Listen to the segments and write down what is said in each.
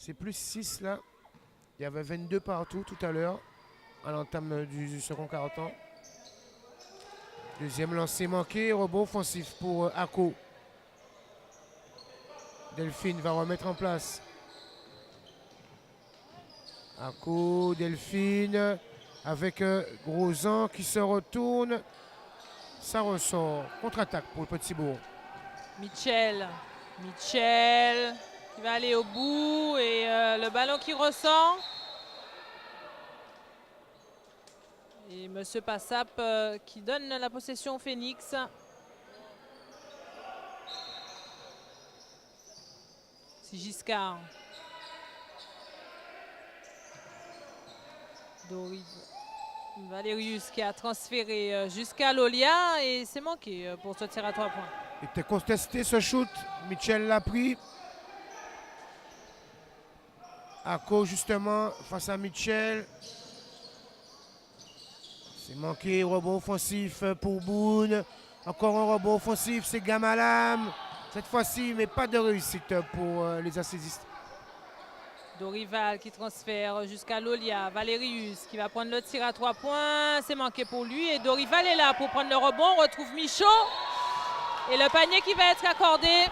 C'est plus 6 là. Il y avait 22 partout tout à l'heure, à l'entame du second quart-temps. Deuxième lancer manqué, rebond offensif pour Ako. Delphine va remettre en place. Ako, Delphine, avec Grosjean qui se retourne. Ça ressort. Contre-attaque pour le Petit Bourg. Mitchell qui va aller au bout et le ballon qui ressort. Et M. Passap qui donne la possession au Phoenix. C'est Giscard. Valérius qui a transféré jusqu'à Lolia et c'est manqué pour ce tir à 3 points. Il était contesté ce shoot. Mitchell l'a pris. Ako justement face à Mitchell. C'est manqué. Rebond offensif pour Boone. Encore un rebond offensif. C'est Gamalam. Cette fois-ci, mais pas de réussite pour les assisistes. Dorival qui transfère jusqu'à Lolia. Valérius qui va prendre le tir à 3 points. C'est manqué pour lui. Et Dorival est là pour prendre le rebond. On retrouve Michaud. Et le panier qui va être accordé.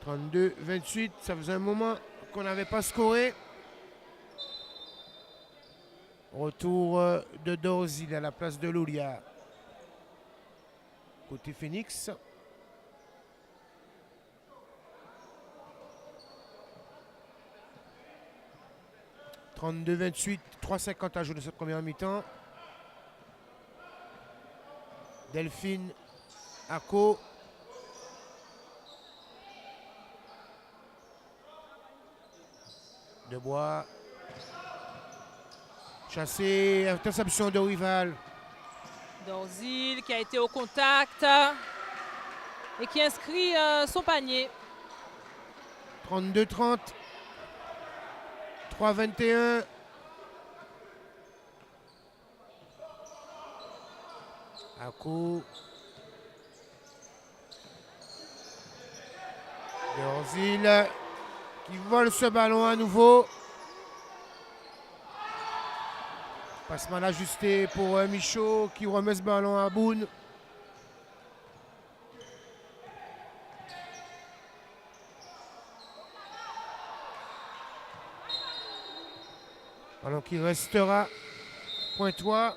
32-28. Ça faisait un moment qu'on n'avait pas scoré. Retour de Dorzil à la place de Lolia. Côté Phoenix. « 32-28, 3,50 à jouer de cette première mi-temps. Delphine, Ako. Debois. Chassé, interception de Rival. Dorzil qui a été au contact et qui inscrit son panier. 32-30. 3-21. Ako. Dorzil qui vole ce ballon à nouveau. Passe mal ajusté pour Michaud qui remet ce ballon à Boone. Ballon qui restera Pointois.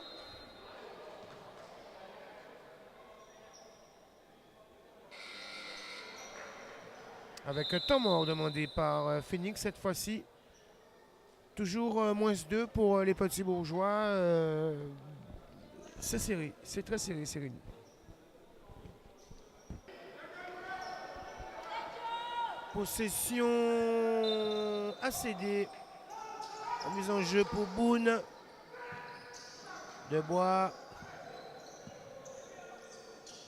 Avec un temps mort demandé par Phoenix cette fois-ci. Toujours -2 pour les petits bourgeois. C'est serré, c'est très serré, c'est réuni. Possession ACD. La mise en jeu pour Boone. Debois.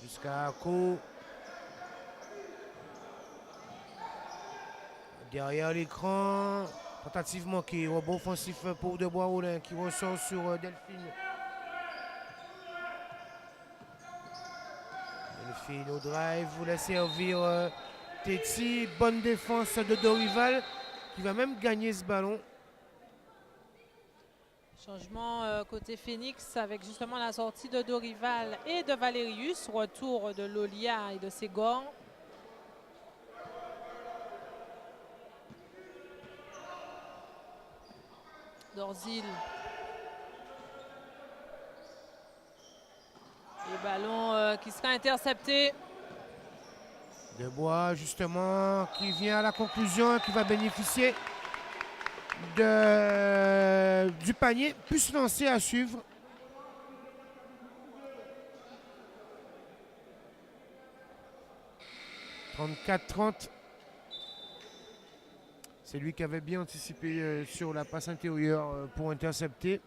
Jusqu'à Ako. Derrière l'écran. Tentative manquée. Rebond offensif pour Debois-Rollin qui ressort sur Delphine. Delphine au drive. Voulait servir Tetsi. Bonne défense de Dorival qui va même gagner ce ballon. Changement côté Phoenix avec justement la sortie de Dorival et de Valérius. Retour de Lolia et de Ségor. Dorzil. Et ballon qui sera intercepté. Debois justement qui vient à la conclusion, qui va bénéficier du panier, plus lancé à suivre. « 34-30 ». C'est lui qui avait bien anticipé sur la passe intérieure pour intercepter.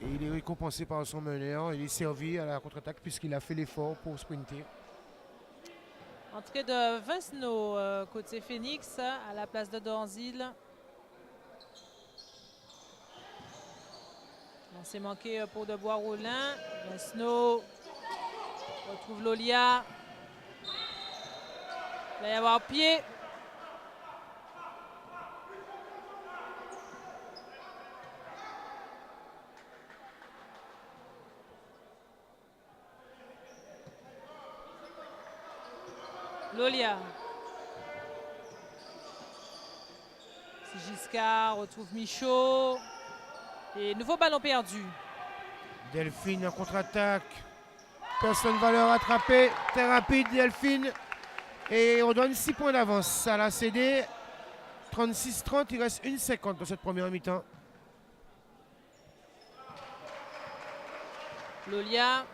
Et il est récompensé par son meneur. Il est servi à la contre-attaque puisqu'il a fait l'effort pour sprinter. Entrée de Vinceno côté Phoenix à la place de Dorzil. C'est manqué pour Debois-Rollin. Vinceno retrouve Lolia. Il va y avoir pied. Lolia. Giscard retrouve Michaud. Et nouveau ballon perdu. Delphine en contre-attaque. Personne ne va le rattraper. Très rapide, Delphine. Et on donne 6 points d'avance à la CD. 36-30, il reste 1,50 dans cette première mi-temps. Lolia.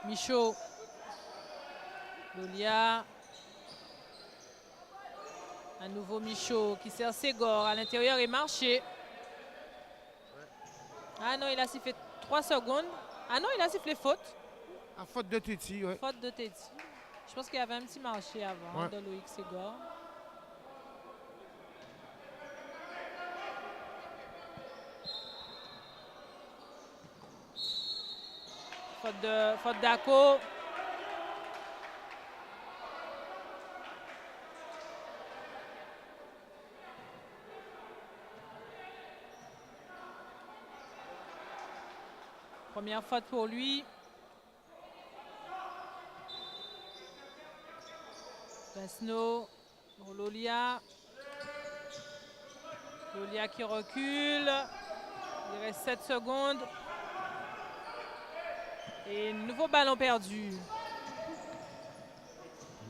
Michaud. Lolia. Un nouveau Michaud qui sert Ségor à l'intérieur et Marché. Ah non, il a sifflé 3 secondes. Ah non, il a sifflé faute. À faute de Téti, oui. Faute de Téti. Je pense qu'il y avait un petit marché avant de Loïc Ségor. Faute d'Aco. Première faute pour lui. Besno pour Lolia. Lolia qui recule. Il reste 7 secondes. Et nouveau ballon perdu.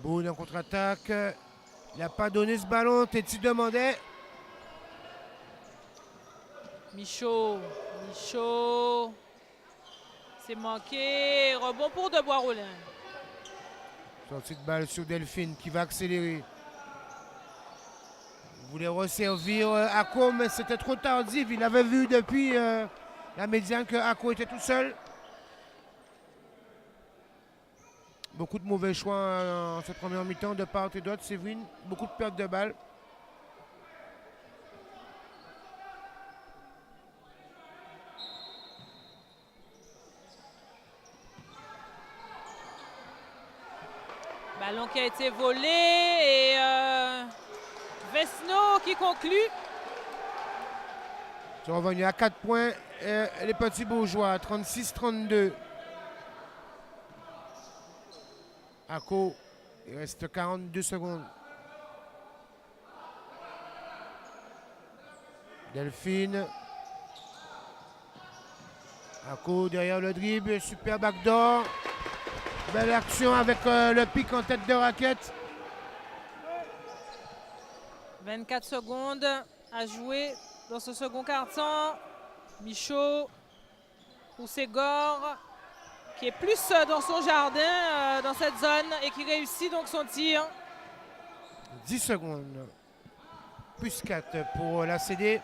Boone en contre-attaque. Il n'a pas donné ce ballon. Téti demandait. Michaud. Michaud. C'est manqué. Rebond pour Debois-Rollin. Sortie de balle sur Delphine qui va accélérer. Il voulait resservir Ako, mais c'était trop tardif. Il avait vu depuis la médiane que Ako était tout seul. Beaucoup de mauvais choix en cette première mi-temps de part et d'autre. Séverine, beaucoup de pertes de balles. Ballon qui a été volé et Vesno qui conclut. Ils sont revenus à 4 points. Les petits bourgeois, 36-32. Ako, il reste 42 secondes. Delphine. Ako derrière le dribble, super backdoor. Belle action avec le pic en tête de raquette. 24 secondes à jouer dans ce second quart-temps. Michaud pour Ségor qui est plus dans son jardin, dans cette zone et qui réussit donc son tir. 10 secondes. Plus 4 pour la CD.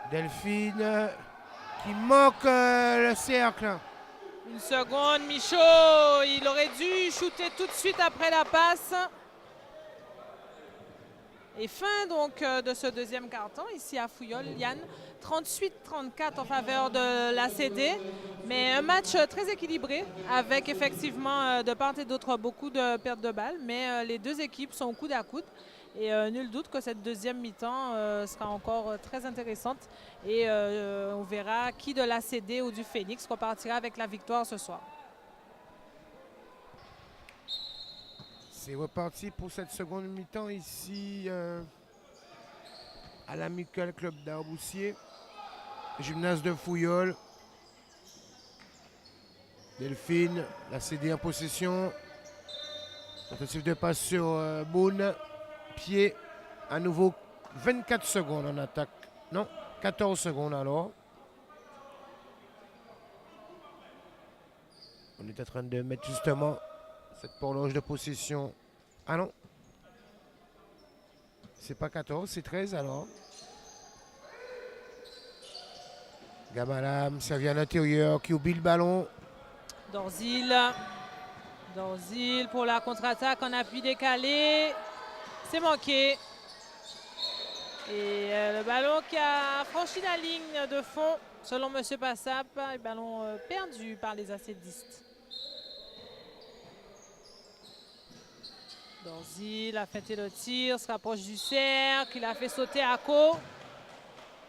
Delphine qui manque le cercle. Une seconde, Michaud, il aurait dû shooter tout de suite après la passe. Et fin donc de ce deuxième quart-temps ici à Fouillol, Yann. 38-34 en faveur de la CD, mais un match très équilibré avec effectivement de part et d'autre beaucoup de pertes de balles, mais les deux équipes sont coude à coude. Et nul doute que cette deuxième mi-temps sera encore très intéressante. Et on verra qui de la CD ou du Phoenix repartira avec la victoire ce soir. C'est reparti pour cette seconde mi-temps ici à l'Amical Club d'Arboussier. Gymnase de Fouillol. Delphine, la CD en possession. Tentative de passe sur Boone. Pied, à nouveau 24 secondes en attaque. Non, 14 secondes alors. On est en train de mettre justement cette horloge de possession. Ah non. C'est pas 14, c'est 13 alors. Gamalam, ça vient à l'intérieur, qui oublie le ballon. Dorzil. Dorzil pour la contre-attaque en appui décalé. C'est manqué. Et le ballon qui a franchi la ligne de fond, selon M. Passap, un ballon perdu par les acédistes. Dorzil a feinté le tir, se rapproche du cercle, il a fait sauter Ako.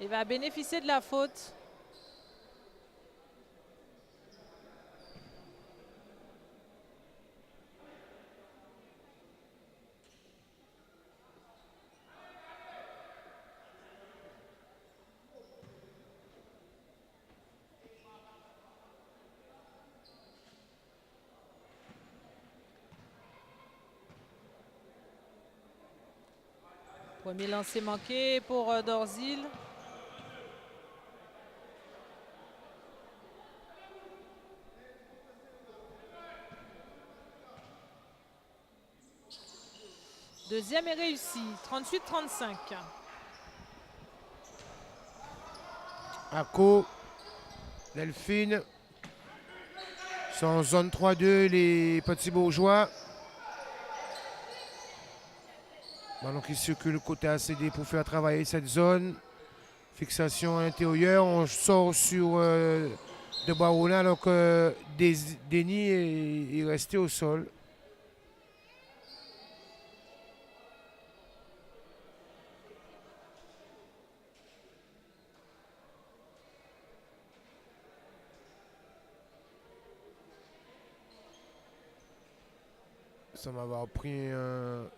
Il va bénéficier de la faute. Premier lancer manqué pour Dorzil. Deuxième est réussi, 38-35. Ako, Delphine. Sont en zone 3-2, les petits bourgeois. Ballon qui circule côté ACD pour faire travailler cette zone. Fixation à l'intérieur. On sort sur de Barouna alors que Denis est resté au sol. Ça m'avait pris un...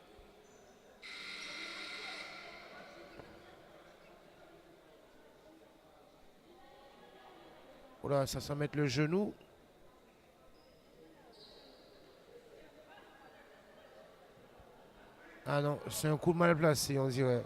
Voilà, ça s'en met le genou. Ah non, c'est un coup mal placé, on dirait.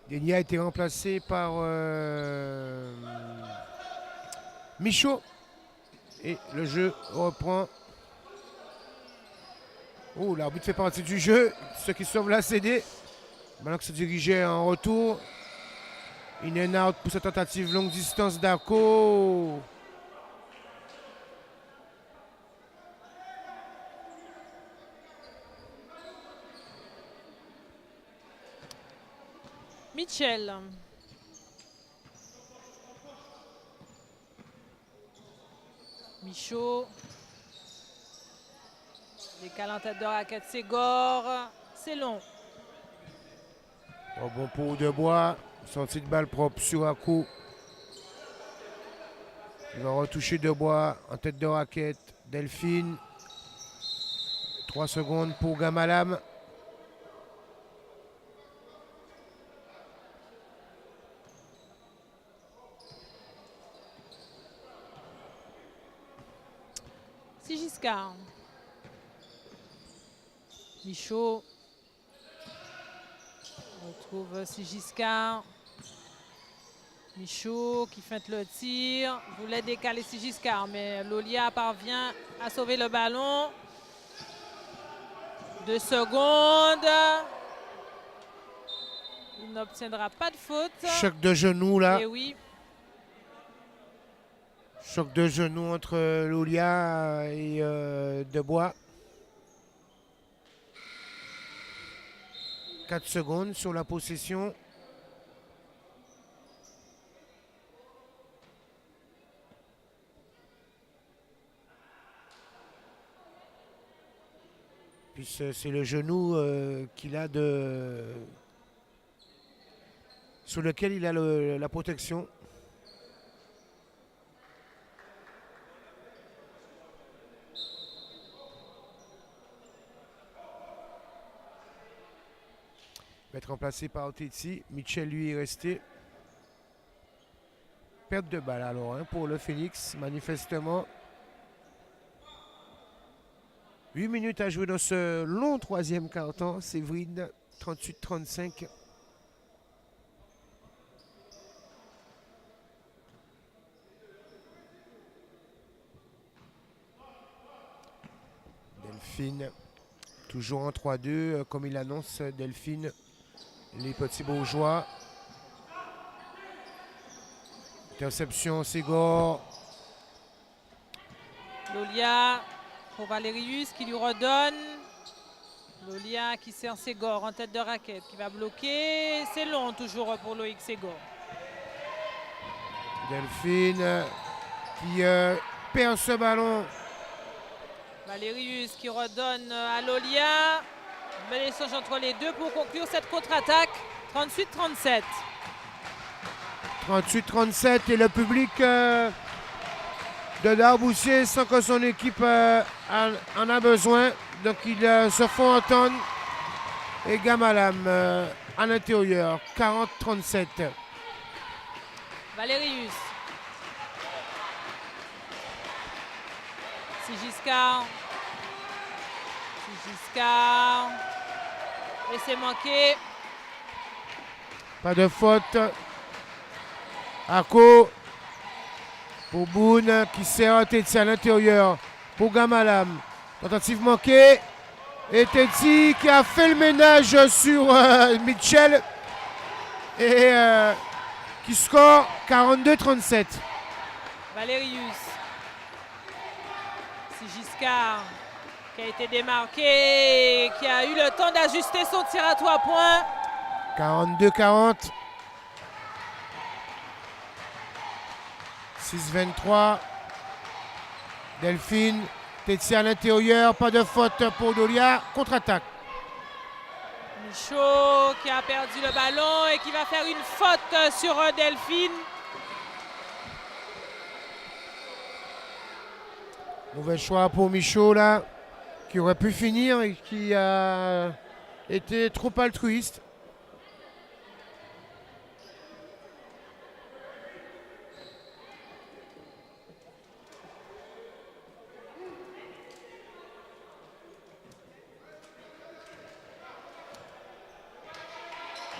Denis a été remplacé par Michaud. Et le jeu reprend. Oh, l'arbitre fait partie du jeu. Ceux qui sauve la CD. Maintenant que se dirigeait en retour. In and out pour cette tentative longue distance d'Ako. Mitchell. Michaud. Décale en tête de raquette, c'est Gore. C'est long. Oh, bon pour Debois. Sortie de balle propre sur Ako. Il va retoucher Debois en tête de raquette. Delphine. 3 secondes pour Gamalam. Sigiscar. Michaud. On retrouve Sigiscar. Michaud qui feinte le tir. Voulait décaler Sigiscar, mais Lolia parvient à sauver le ballon. 2 secondes. Il n'obtiendra pas de faute. Choc de genou là. Et oui. Choc de genou entre Lolia et Debois. 4 secondes sur la possession. Puis c'est le genou qu'il a sur lequel il a la protection. Il va être remplacé par Oteti. Mitchell, lui, est resté. Perte de balle alors hein, pour le Phoenix, manifestement. 8 minutes à jouer dans ce long troisième quart-temps. Séverine, 38-35. Delphine Toujours en 3-2, comme il annonce Delphine, les petits bourgeois. Interception, Ségor. Lolia pour Valérius qui lui redonne. Lolia qui sert Ségor en tête de raquette, qui va bloquer. C'est long toujours pour Loïc Ségor. Delphine qui perd ce ballon. Valérius qui redonne à Lolia. Bel échange entre les deux pour conclure cette contre-attaque. 38-37. 38-37 et le public de Darboussier sent que son équipe en a besoin. Donc ils se font entendre. Et Gamalam en intérieur, 40-37. Valérius. Sigiscar. Sigiscar. Et c'est manqué. Pas de faute. Ako pour Boone qui sert Tetsi à l'intérieur pour Gamalam. Tentative manquée. Et Tetsi qui a fait le ménage sur Mitchell. Et qui score 42-37. Valérius. Sigiscar qui a été démarqué, qui a eu le temps d'ajuster son tir à 3 points. 42-40. 6-23. Delphine. Tetsi à l'intérieur. Pas de faute pour Dolia. Contre-attaque. Michaud qui a perdu le ballon et qui va faire une faute sur Delphine. Mauvais choix pour Michaud là. Qui aurait pu finir et qui a été trop altruiste.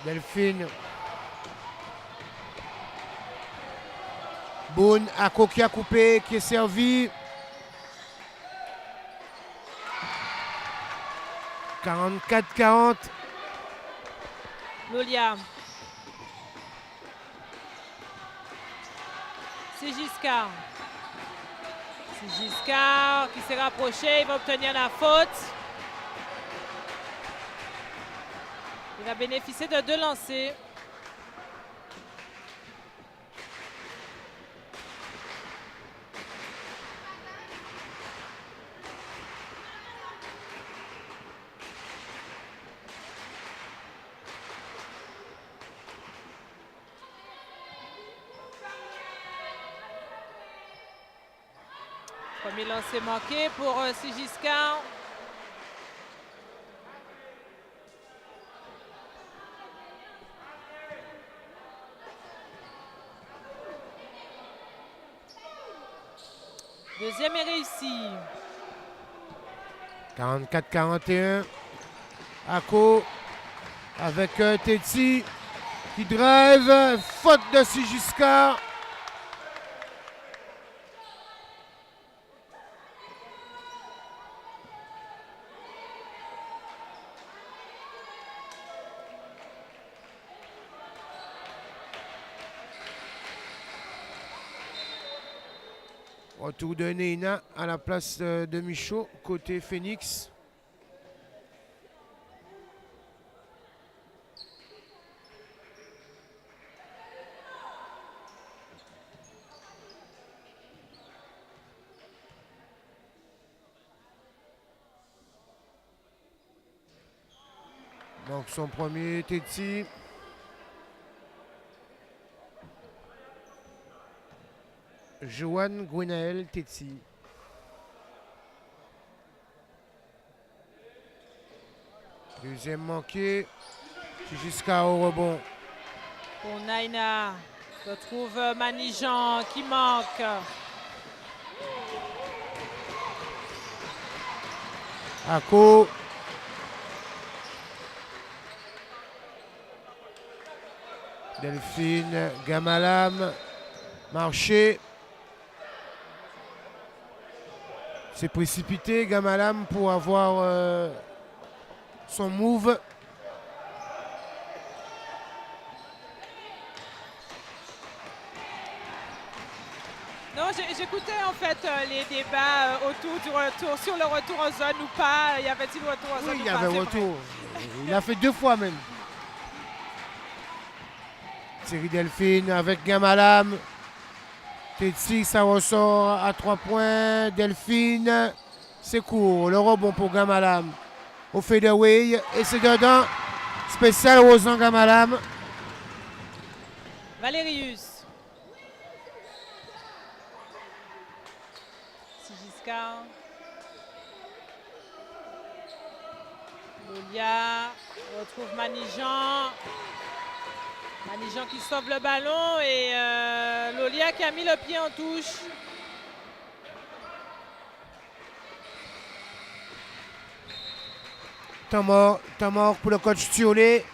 Delphine. Boone, Ako qui a coupé, qui est servi. 44-40. Lolia. Sigiscar. Sigiscar qui s'est rapproché, il va obtenir la faute. Il va bénéficier de 2 lancers. Premier lancer manqué pour Sigiscar. Deuxième est réussi. 44-41. Ako avec Tetsi qui drive. Faute de Sigiscar. Retour de Neina à la place de Michaud, côté Phoenix. Donc son premier Tetsi. Johan Gwenaël Tetsi. Deuxième manqué. Jusqu'à au rebond. Pour Naina, retrouve Manijan qui manque. Ako. Delphine, Gamalam. Marché. C'est précipité Gamalam pour avoir son move. Non, j'écoutais en fait les débats autour du retour, sur le retour en zone ou pas. Y avait-il retour en zone Oui, ou il y pas? avait C'est retour. Il a fait 2 fois même. Thierry Delphine avec Gamalam. Tetsi, ça ressort à 3 points. Delphine, c'est court. Le rebond pour Gamalam. Au fadeaway. Et c'est dedans. Spécial Rosan Gamalam. Valérius. Sigiscar. Lolia retrouve Manijan. Manijan qui sauve le ballon et Lolia qui a mis le pied en touche. Temps mort pour le coach Thiolet.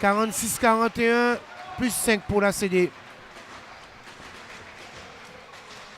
46-41, plus 5 pour la CD.